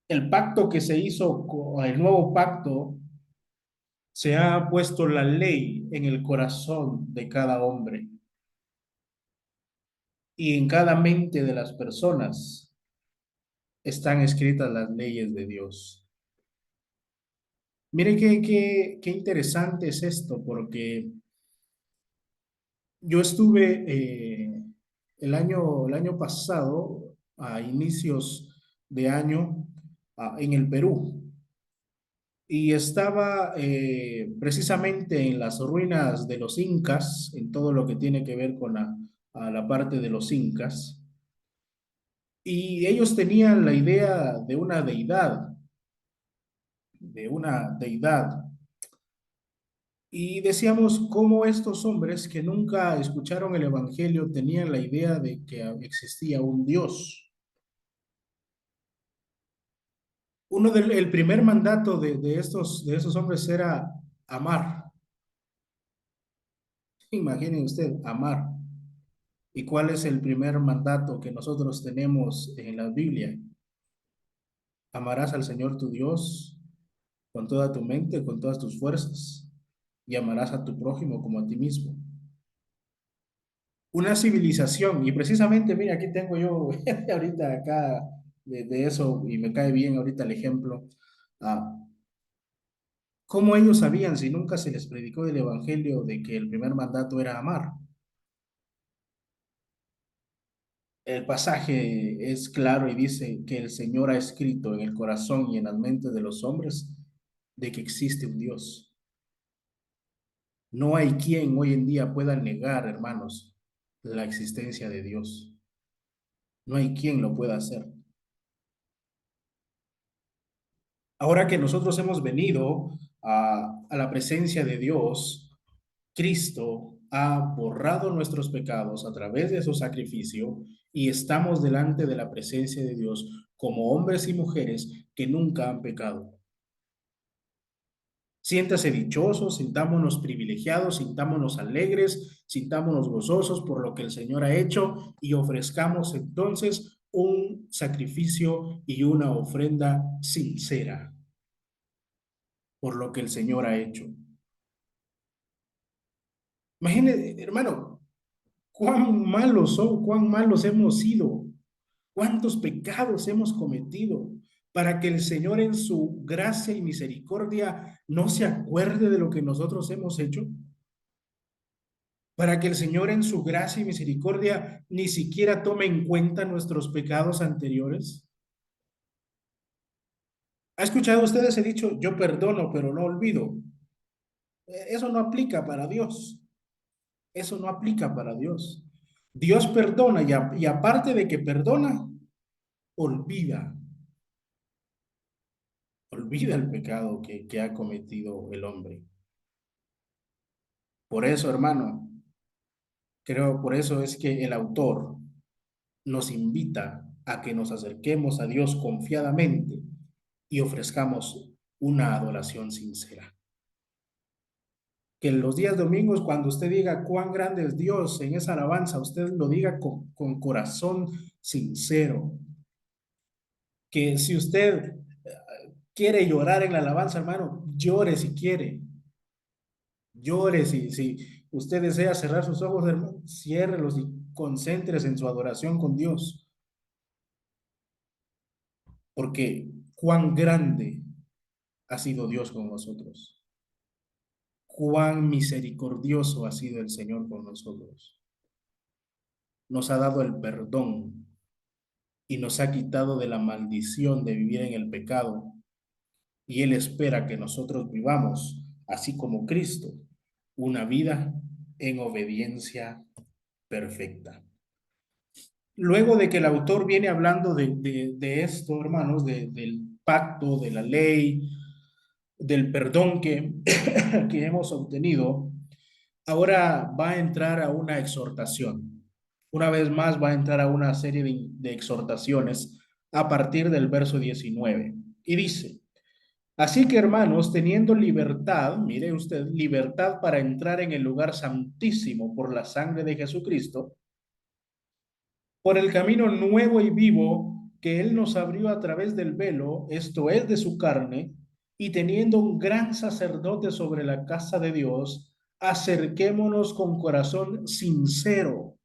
El pacto que se hizo, el nuevo pacto, se ha puesto la ley en el corazón de cada hombre y en cada mente de las personas están escritas las leyes de Dios. Mire qué interesante es esto, porque yo estuve el año pasado, a inicios de año, en el Perú, y estaba precisamente en las ruinas de los incas, en todo lo que tiene que ver con la parte de los incas, y ellos tenían la idea de una deidad, y decíamos cómo estos hombres que nunca escucharon el evangelio tenían la idea de que existía un Dios. El primer mandato de esos hombres era amar. Imaginen usted, amar. ¿Y cuál es el primer mandato que nosotros tenemos en la Biblia? Amarás al Señor tu Dios con toda tu mente, con todas tus fuerzas, y amarás a tu prójimo como a ti mismo. Una civilización, y precisamente, mira, aquí tengo yo ahorita acá de eso, y me cae bien ahorita el ejemplo. ¿Cómo ellos sabían si nunca se les predicó el evangelio de que el primer mandato era amar? El pasaje es claro y dice que el Señor ha escrito en el corazón y en las mentes de los hombres de que existe un Dios. No hay quien hoy en día pueda negar, hermanos, la existencia de Dios. No hay quien lo pueda hacer. Ahora que nosotros hemos venido a la presencia de Dios, Cristo ha borrado nuestros pecados a través de su sacrificio y estamos delante de la presencia de Dios como hombres y mujeres que nunca han pecado. Siéntase dichoso, sintámonos privilegiados, sintámonos alegres, sintámonos gozosos por lo que el Señor ha hecho y ofrezcamos entonces un sacrificio y una ofrenda sincera por lo que el Señor ha hecho. Imagínese, hermano, cuán malos hemos sido, cuántos pecados hemos cometido, para que el Señor en su gracia y misericordia no se acuerde de lo que nosotros hemos hecho, para que el Señor en su gracia y misericordia ni siquiera tome en cuenta nuestros pecados anteriores. ¿Ha escuchado usted ese dicho? Yo perdono, pero no olvido. Eso no aplica para Dios. Eso no aplica para Dios. Dios perdona y aparte de que perdona, olvida. Olvida el pecado que ha cometido el hombre. Por eso, hermano, por eso es que el autor nos invita a que nos acerquemos a Dios confiadamente y ofrezcamos una adoración sincera. Que en los días domingos, cuando usted diga cuán grande es Dios en esa alabanza, usted lo diga con corazón sincero. Que si usted quiere llorar en la alabanza, hermano, llore si quiere. Llore si usted desea cerrar sus ojos, hermano, ciérrelos y concéntrese en su adoración con Dios. Porque cuán grande ha sido Dios con nosotros. Cuán misericordioso ha sido el Señor con nosotros. Nos ha dado el perdón y nos ha quitado de la maldición de vivir en el pecado. Y Él espera que nosotros vivamos, así como Cristo, una vida en obediencia perfecta. Luego de que el autor viene hablando de esto, hermanos, del pacto, de la ley, del perdón que hemos obtenido, ahora va a entrar a una exhortación. Una vez más va a entrar a una serie de exhortaciones a partir del verso 19. Y dice: así que, hermanos, teniendo libertad, mire usted, libertad para entrar en el lugar santísimo por la sangre de Jesucristo, por el camino nuevo y vivo que Él nos abrió a través del velo, esto es de su carne, y teniendo un gran sacerdote sobre la casa de Dios, acerquémonos con corazón sincero,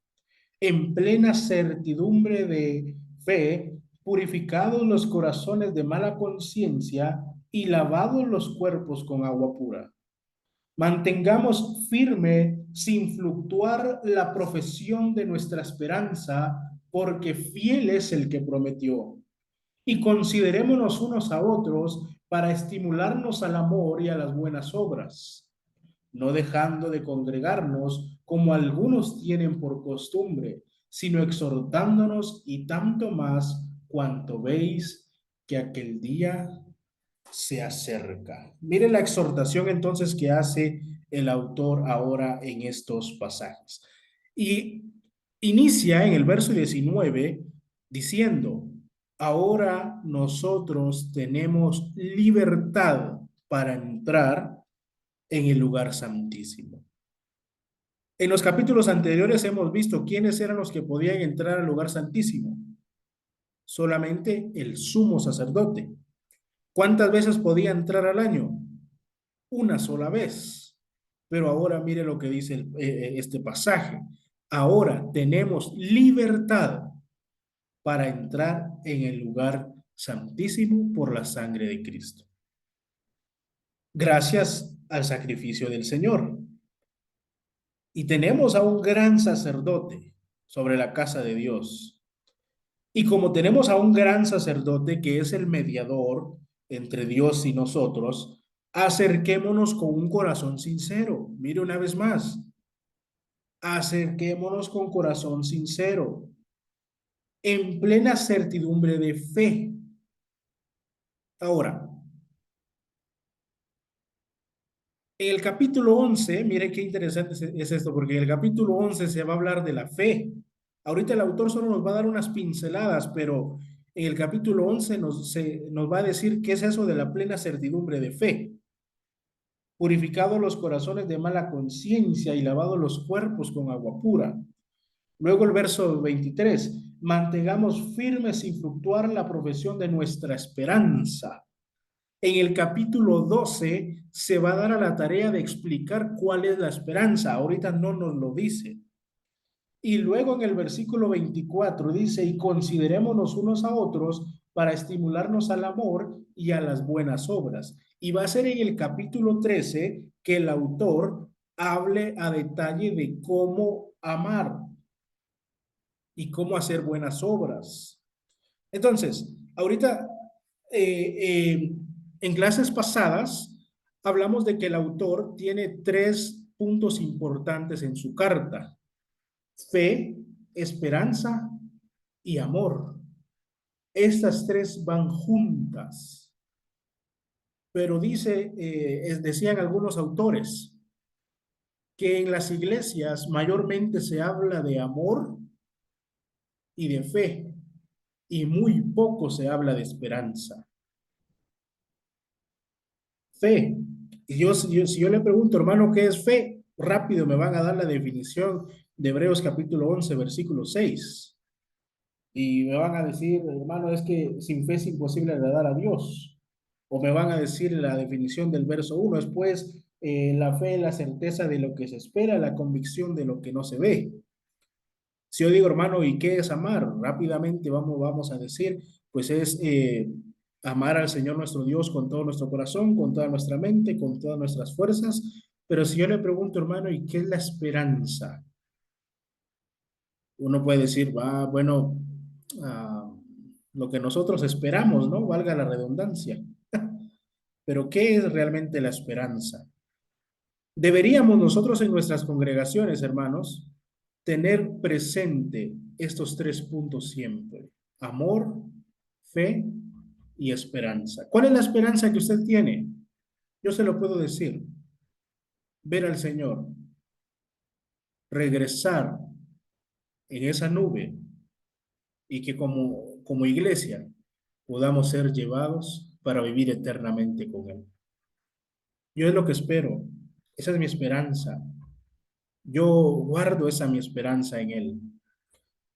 en plena certidumbre de fe, purificados los corazones de mala conciencia y lavados los cuerpos con agua pura. Mantengamos firme sin fluctuar la profesión de nuestra esperanza, porque fiel es el que prometió. Y considerémonos unos a otros para estimularnos al amor y a las buenas obras, no dejando de congregarnos como algunos tienen por costumbre, sino exhortándonos, y tanto más cuanto veis que aquel día se acerca. Mire la exhortación entonces que hace el autor ahora en estos pasajes. Y inicia en el verso 19 diciendo: ahora nosotros tenemos libertad para entrar en el lugar santísimo. En los capítulos anteriores hemos visto quiénes eran los que podían entrar al lugar santísimo. Solamente el sumo sacerdote. ¿Cuántas veces podía entrar al año? Una sola vez. Pero ahora mire lo que dice este pasaje. Ahora tenemos libertad para entrar en el lugar santísimo por la sangre de Cristo. Gracias al sacrificio del Señor. Y tenemos a un gran sacerdote sobre la casa de Dios. Y como tenemos a un gran sacerdote que es el mediador entre Dios y nosotros, acerquémonos con un corazón sincero. Mire una vez más. Acerquémonos con corazón sincero, en plena certidumbre de fe. Ahora, en el capítulo 11, mire qué interesante es esto, porque en el capítulo 11 se va a hablar de la fe. Ahorita el autor solo nos va a dar unas pinceladas, pero en el capítulo 11 nos va a decir qué es eso de la plena certidumbre de fe. Purificados los corazones de mala conciencia y lavados los cuerpos con agua pura. Luego el verso 23, mantengamos firmes sin fluctuar la profesión de nuestra esperanza. En el capítulo 12 se va a dar a la tarea de explicar cuál es la esperanza. Ahorita no nos lo dice. Y luego en el versículo 24 dice: y considerémonos unos a otros para estimularnos al amor y a las buenas obras. Y va a ser en el capítulo 13 que el autor hable a detalle de cómo amar y cómo hacer buenas obras. Entonces, ahorita en clases pasadas hablamos de que el autor tiene 3 puntos importantes en su carta: fe, esperanza y amor. Estas 3 van juntas. Pero decían algunos autores que en las iglesias mayormente se habla de amor y de fe, y muy poco se habla de esperanza. Fe. Si yo le pregunto, hermano, ¿qué es fe? Rápido me van a dar la definición de Hebreos capítulo 11, versículo 6. Y me van a decir, hermano, es que sin fe es imposible agradar a Dios. O me van a decir la definición del verso 1, es pues la fe, la certeza de lo que se espera, la convicción de lo que no se ve. Si yo digo, hermano, ¿y qué es amar? Rápidamente vamos a decir, pues es amar al Señor nuestro Dios con todo nuestro corazón, con toda nuestra mente, con todas nuestras fuerzas. Pero si yo le pregunto, hermano, ¿y qué es la esperanza? Uno puede decir, bueno, lo que nosotros esperamos, ¿no? Valga la redundancia. Pero ¿qué es realmente la esperanza? Deberíamos nosotros en nuestras congregaciones, hermanos, tener presente estos 3 puntos siempre: amor, fe y esperanza. ¿Cuál es la esperanza que usted tiene? Yo se lo puedo decir: ver al Señor, regresar en esa nube y que como iglesia podamos ser llevados para vivir eternamente con Él. Yo es lo que espero, esa es mi esperanza. Yo guardo esa mi esperanza en Él.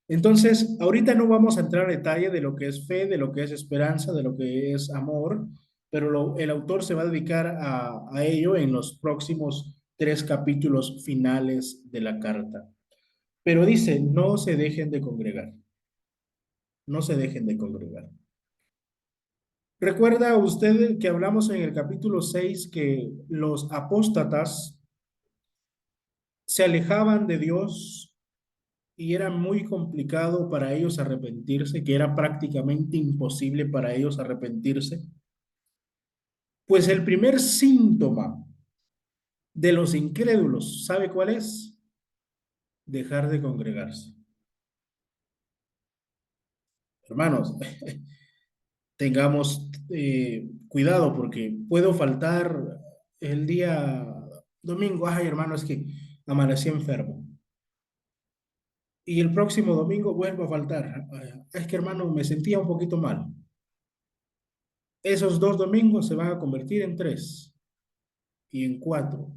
Entonces, ahorita no vamos a entrar en detalle de lo que es fe, de lo que es esperanza, de lo que es amor, pero el autor se va a dedicar a ello en los próximos 3 capítulos finales de la carta. Pero dice, no se dejen de congregar. No se dejen de congregar. ¿Recuerda usted que hablamos en el capítulo 6 que los apóstatas se alejaban de Dios y era muy complicado para ellos arrepentirse, que era prácticamente imposible para ellos arrepentirse? Pues el primer síntoma de los incrédulos, ¿sabe cuál es? Dejar de congregarse. Hermanos, tengamos cuidado porque puedo faltar el día domingo. Ay, hermano, es que amanecí enfermo. Y el próximo domingo vuelvo a faltar. Es que, hermano, me sentía un poquito mal. Esos 2 domingos se van a convertir en 3 y en 4.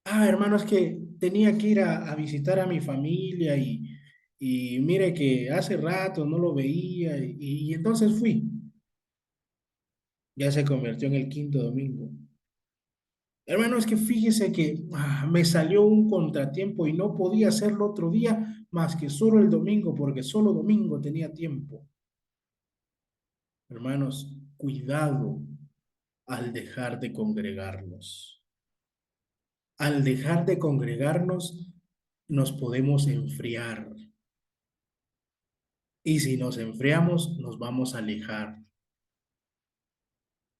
Hermano, es que tenía que ir a visitar a mi familia y mire que hace rato no lo veía y entonces fui. Ya se convirtió en el 5.º domingo. Hermano, es que fíjese que me salió un contratiempo y no podía hacerlo otro día más que solo el domingo, porque solo domingo tenía tiempo. Hermanos, cuidado al dejar de congregarnos. Al dejar de congregarnos, nos podemos enfriar. Y si nos enfriamos, nos vamos a alejar.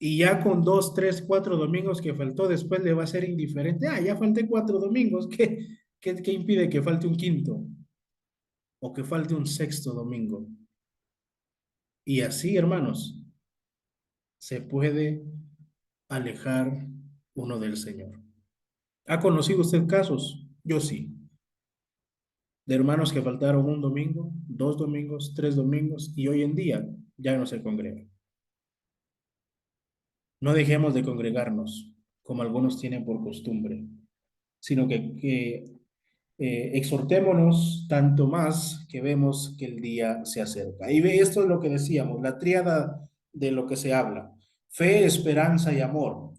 Y ya con 2, 3, 4 domingos que faltó, después le va a ser indiferente. Ya falté 4 domingos. ¿Qué impide que falte un 5.º? O que falte un 6.º domingo. Y así, hermanos, se puede alejar uno del Señor. ¿Ha conocido usted casos? Yo sí. De hermanos que faltaron un domingo, 2 domingos, 3 domingos, y hoy en día ya no se congregan. No dejemos de congregarnos, como algunos tienen por costumbre, sino que exhortémonos tanto más que vemos que el día se acerca. Y esto es lo que decíamos, la tríada de lo que se habla: fe, esperanza y amor.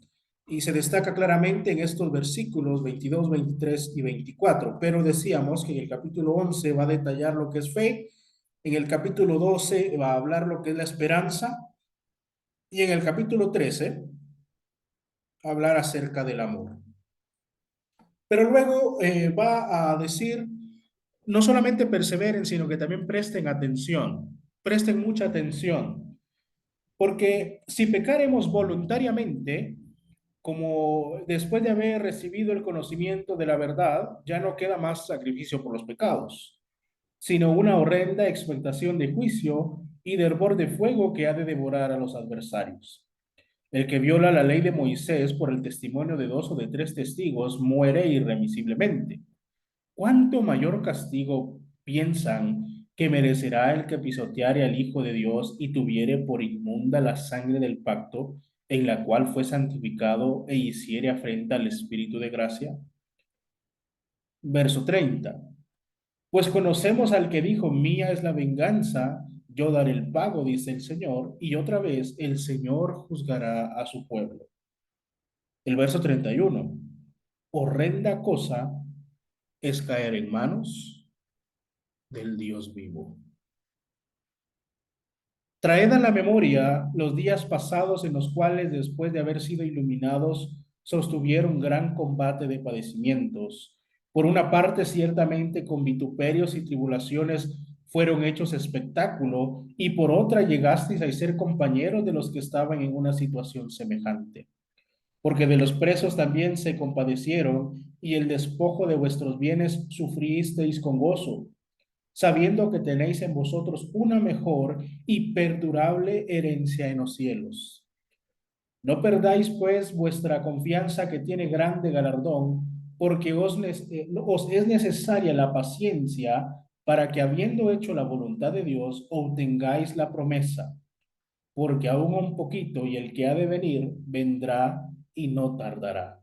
Y se destaca claramente en estos versículos 22, 23 y 24. Pero decíamos que en el capítulo 11 va a detallar lo que es fe, En el capítulo 12 va a hablar lo que es la esperanza. Y en el capítulo 13, hablar acerca del amor. Pero luego va a decir, no solamente perseveren, sino que también presten atención. Presten mucha atención. Porque si pecaremos voluntariamente, como después de haber recibido el conocimiento de la verdad, ya no queda más sacrificio por los pecados, sino una horrenda expectación de juicio y de hervor de fuego que ha de devorar a los adversarios. El que viola la ley de Moisés por el testimonio de 2 o de 3 testigos muere irremisiblemente. ¿Cuánto mayor castigo piensan que merecerá el que pisoteare al Hijo de Dios y tuviere por inmunda la sangre del pacto en la cual fue santificado e hiciere afrenta al Espíritu de gracia? Verso 30. Pues conocemos al que dijo, mía es la venganza, yo daré el pago, dice el Señor, y otra vez el Señor juzgará a su pueblo. El verso 31. Horrenda cosa es caer en manos del Dios vivo. Traed a la memoria los días pasados en los cuales, después de haber sido iluminados, sostuvieron gran combate de padecimientos. Por una parte, ciertamente, con vituperios y tribulaciones fueron hechos espectáculo, y por otra llegasteis a ser compañeros de los que estaban en una situación semejante. Porque de los presos también se compadecieron, y el despojo de vuestros bienes sufristeis con gozo, sabiendo que tenéis en vosotros una mejor y perdurable herencia en los cielos. No perdáis, pues, vuestra confianza, que tiene grande galardón, porque os es necesaria la paciencia, para que, habiendo hecho la voluntad de Dios, obtengáis la promesa. Porque aún un poquito, y el que ha de venir vendrá y no tardará.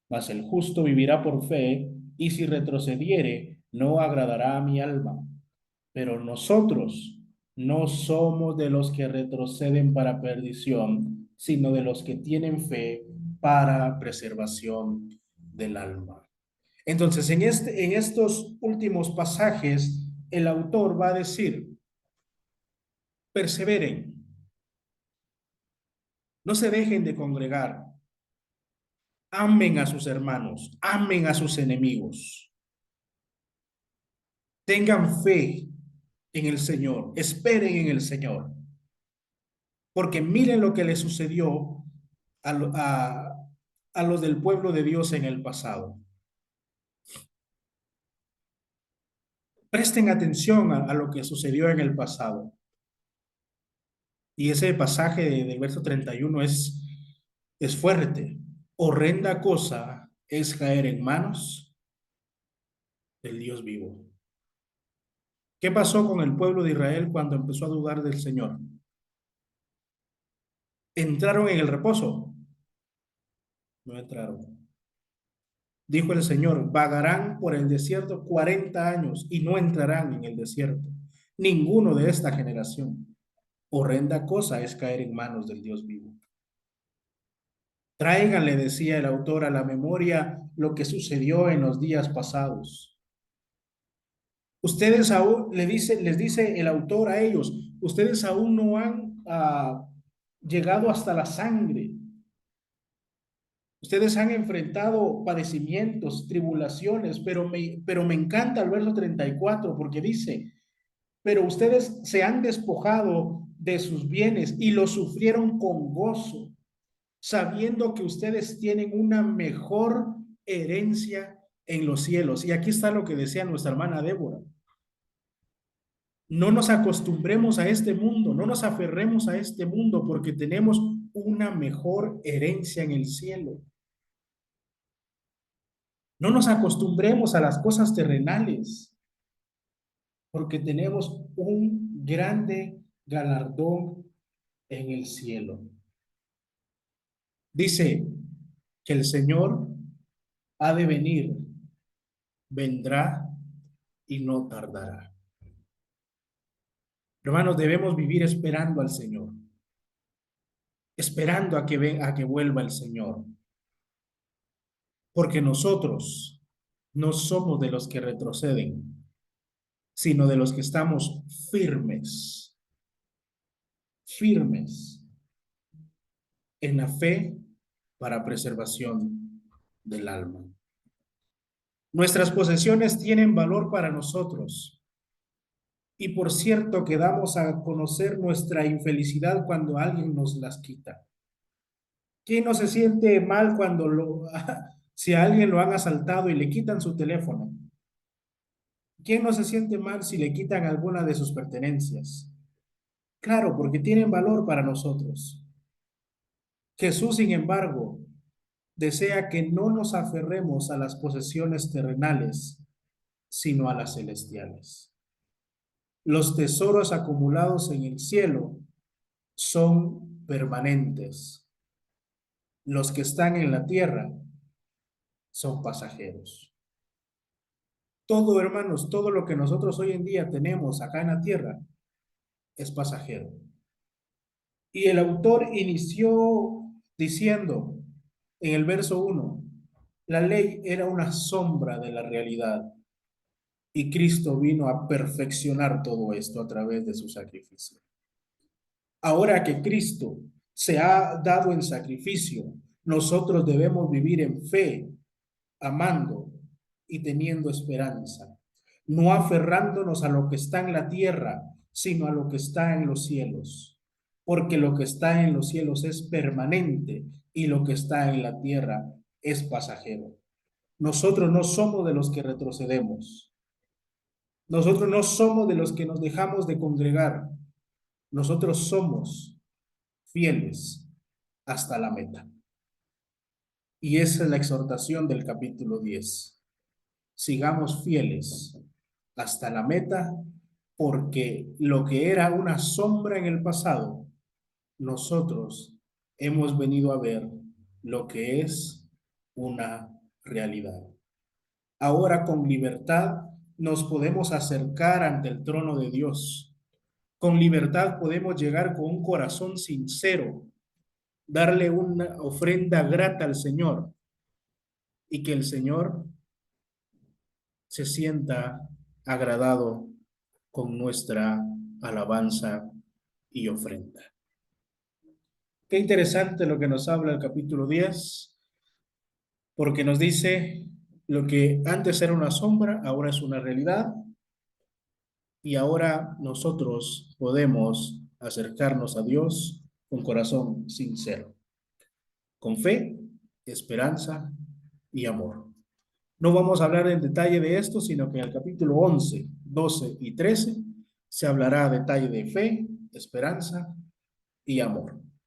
Mas el justo vivirá por fe, y si retrocediere, no agradará a mi alma. Pero nosotros no somos de los que retroceden para perdición, sino de los que tienen fe para preservación del alma. Entonces, en estos últimos pasajes, el autor va a decir, perseveren, no se dejen de congregar, amen a sus hermanos, amen a sus enemigos, tengan fe en el Señor, esperen en el Señor, porque miren lo que le sucedió a los del pueblo de Dios en el pasado. Presten atención a lo que sucedió en el pasado. Y ese pasaje del verso 31 es fuerte. Horrenda cosa es caer en manos del Dios vivo. ¿Qué pasó con el pueblo de Israel cuando empezó a dudar del Señor? ¿Entraron en el reposo? No entraron. Dijo el Señor, vagarán por el desierto 40 años y no entrarán en el desierto. Ninguno de esta generación. Horrenda cosa es caer en manos del Dios vivo. Tráiganle, decía el autor, a la memoria lo que sucedió en los días pasados. Ustedes aún, les dice el autor a ellos, ustedes aún no han llegado hasta la sangre. Ustedes han enfrentado padecimientos, tribulaciones, pero me encanta el verso 34 porque dice, pero ustedes se han despojado de sus bienes y lo sufrieron con gozo, sabiendo que ustedes tienen una mejor herencia en los cielos. Y aquí está lo que decía nuestra hermana Débora. No nos acostumbremos a este mundo, no nos aferremos a este mundo porque tenemos una mejor herencia en el cielo. No nos acostumbremos a las cosas terrenales porque tenemos un grande galardón en el cielo. Dice que el Señor ha de venir, vendrá y no tardará. Hermanos, debemos vivir esperando al Señor, esperando a que vuelva el Señor, porque nosotros no somos de los que retroceden, sino de los que estamos firmes, firmes en la fe para preservación del alma. Nuestras posesiones tienen valor para nosotros. Y por cierto que damos a conocer nuestra infelicidad cuando alguien nos las quita. ¿Quién no se siente mal cuando si a alguien lo han asaltado y le quitan su teléfono? ¿Quién no se siente mal si le quitan alguna de sus pertenencias? Claro, porque tienen valor para nosotros. Jesús, sin embargo, desea que no nos aferremos a las posesiones terrenales, sino a las celestiales. Los tesoros acumulados en el cielo son permanentes. Los que están en la tierra son pasajeros. Todo, hermanos, todo lo que nosotros hoy en día tenemos acá en la tierra es pasajero. Y el autor inició diciendo en el verso 1, la ley era una sombra de la realidad y Cristo vino a perfeccionar todo esto a través de su sacrificio. Ahora que Cristo se ha dado en sacrificio, nosotros debemos vivir en fe, amando y teniendo esperanza, no aferrándonos a lo que está en la tierra, sino a lo que está en los cielos, porque lo que está en los cielos es permanente y lo que está en la tierra es pasajero. Nosotros no somos de los que retrocedemos. Nosotros no somos de los que nos dejamos de congregar. Nosotros somos fieles hasta la meta. Y esa es la exhortación del capítulo 10. Sigamos fieles hasta la meta, porque lo que era una sombra en el pasado, nosotros hemos venido a ver lo que es una realidad. Ahora con libertad nos podemos acercar ante el trono de Dios. Con libertad podemos llegar con un corazón sincero, darle una ofrenda grata al Señor y que el Señor se sienta agradado con nuestra alabanza y ofrenda. Qué interesante lo que nos habla el capítulo 10, porque nos dice lo que antes era una sombra, ahora es una realidad, y ahora nosotros podemos acercarnos a Dios con corazón sincero, con fe, esperanza y amor. No vamos a hablar en detalle de esto, sino que en el capítulo 11, 12 y 13 se hablará a detalle de fe, esperanza y amor.